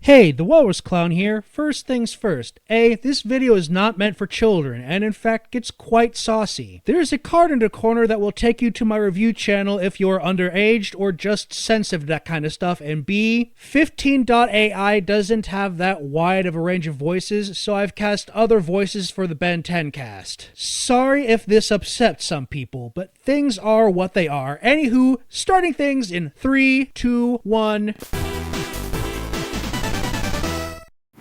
Hey, the Walrus Clown here. First things first. This video is not meant for children, and in fact gets quite saucy. There's a card in the corner that will take you to my review channel if you're underaged or just sensitive to that kind of stuff, and B, 15.ai doesn't have that wide of a range of voices, so I've cast other voices for the Ben 10 cast. Sorry if this upsets some people, but things are what they are. Anywho, starting things in 3, 2, 1...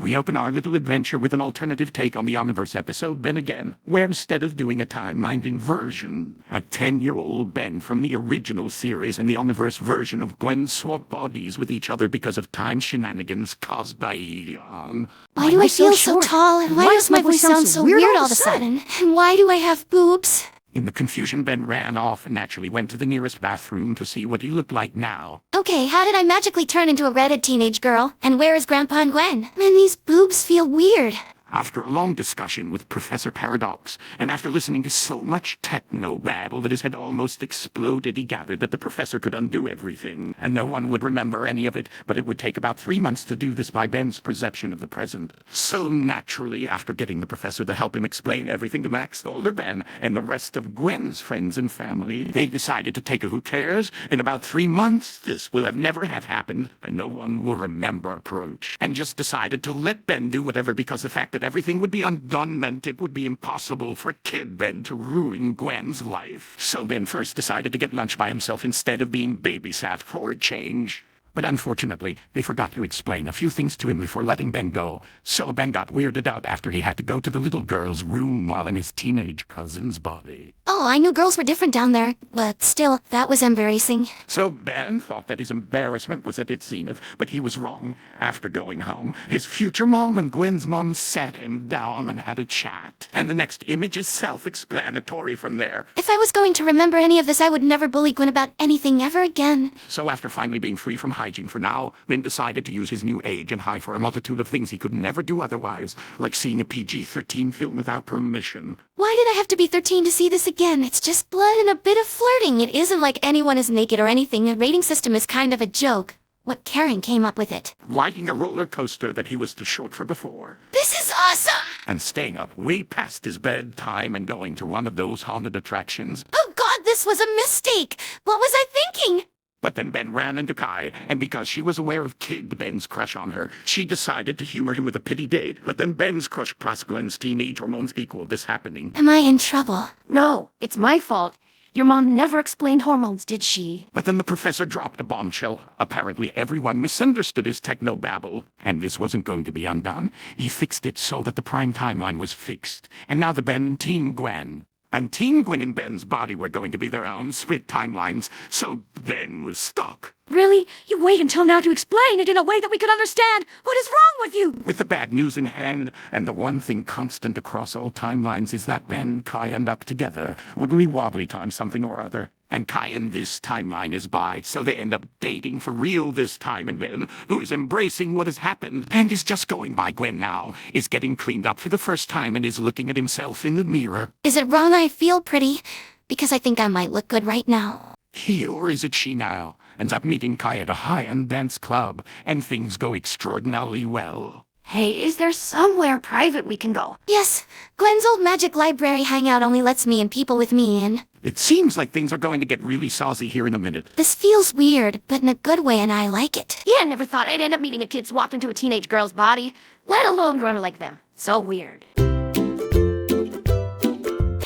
We open our little adventure with an alternative take on the Omniverse episode, Ben Again, where instead of doing a timeline inversion, a 10-year-old Ben from the original series and the Omniverse version of Gwen swap bodies with each other because of time shenanigans caused by Eon. Why do I feel so tall, and why does my voice sound so weird all of a sudden? And why do I have boobs? In the confusion, Ben ran off and naturally went to the nearest bathroom to see what he looked like now. Okay, how did I magically turn into a redhead teenage girl? And where is Grandpa and Gwen? Man, these boobs feel weird. After a long discussion with Professor Paradox, and after listening to so much techno-babble that his head almost exploded, he gathered that the professor could undo everything, and no one would remember any of it, but it would take about 3 months to do this by Ben's perception of the present. So naturally, after getting the professor to help him explain everything to Max, older Ben, and the rest of Gwen's friends and family, they decided to take a who cares. In about 3 months, this will never have happened, and no one will remember approach, and just decided to let Ben do whatever because the fact that everything would be undone meant it would be impossible for Kid Ben to ruin Gwen's life. So Ben first decided to get lunch by himself instead of being babysat for a change. But unfortunately, they forgot to explain a few things to him before letting Ben go. So Ben got weirded out after he had to go to the little girl's room while in his teenage cousin's body. Oh, I knew girls were different down there, but still, that was embarrassing. So Ben thought that his embarrassment was at its zenith, but he was wrong. After going home, his future mom and Gwen's mom sat him down and had a chat. And the next image is self-explanatory from there. If I was going to remember any of this, I would never bully Gwen about anything ever again. So after finally being free from hygiene for now, Ben decided to use his new age and high for a multitude of things he could never do otherwise, like seeing a PG-13 film without permission. Why did I have to be 13 to see this again? It's just blood and a bit of flirting. It isn't like anyone is naked or anything. The rating system is kind of a joke. What Karen came up with it. Riding a roller coaster that he was too short for before. This is awesome! And staying up way past his bedtime and going to one of those haunted attractions. Oh God, this was a mistake! What was I thinking? But then Ben ran into Kai, and because she was aware of Kid Ben's crush on her, she decided to humor him with a pity date. But then Ben's crush plus Gwen's teenage hormones equaled this happening. Am I in trouble? No, it's my fault. Your mom never explained hormones, did she? But then the professor dropped a bombshell. Apparently everyone misunderstood his techno-babble, and this wasn't going to be undone. He fixed it so that the prime timeline was fixed. And now the Ben Team Gwen and Team Gwen in Ben's body were going to be their own split timelines, so Ben was stuck. Really? You wait until now to explain it in a way that we could understand. What is wrong with you? With the bad news in hand, and the one thing constant across all timelines is that Ben, Kai, end up together. Wibbly wobbly time something or other. And Kai in this timeline is bi, so they end up dating for real this time, and Ben, who is embracing what has happened, and is just going by Gwen now, is getting cleaned up for the first time and is looking at himself in the mirror. Is it wrong I feel pretty? Because I think I might look good right now. He, or is it she now, ends up meeting Kai at a high-end dance club, and things go extraordinarily well. Hey, is there somewhere private we can go? Yes, Gwen's old magic library hangout only lets me and people with me in. It seems like things are going to get really saucy here in a minute. This feels weird, but in a good way, and I like it. Yeah, I never thought I'd end up meeting a kid swapped into a teenage girl's body, let alone grown like them. So weird.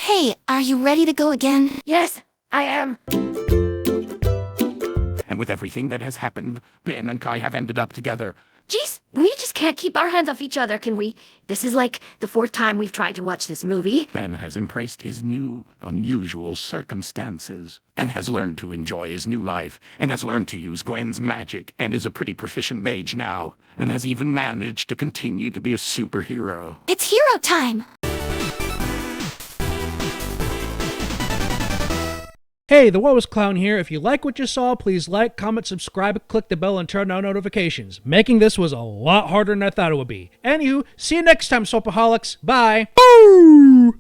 Hey, are you ready to go again? Yes, I am. And with everything that has happened, Ben and Kai have ended up together. Jeez, we just can't keep our hands off each other, can we? This is like the 4th time we've tried to watch this movie. Ben has embraced his new, unusual circumstances, and has learned to enjoy his new life, and has learned to use Gwen's magic, and is a pretty proficient mage now, and has even managed to continue to be a superhero. It's hero time! Hey, the Walrus Clown here. If you like what you saw, please like, comment, subscribe, click the bell, and turn on notifications. Making this was a lot harder than I thought it would be. Anywho, see you next time, Soapaholics. Bye. Boo!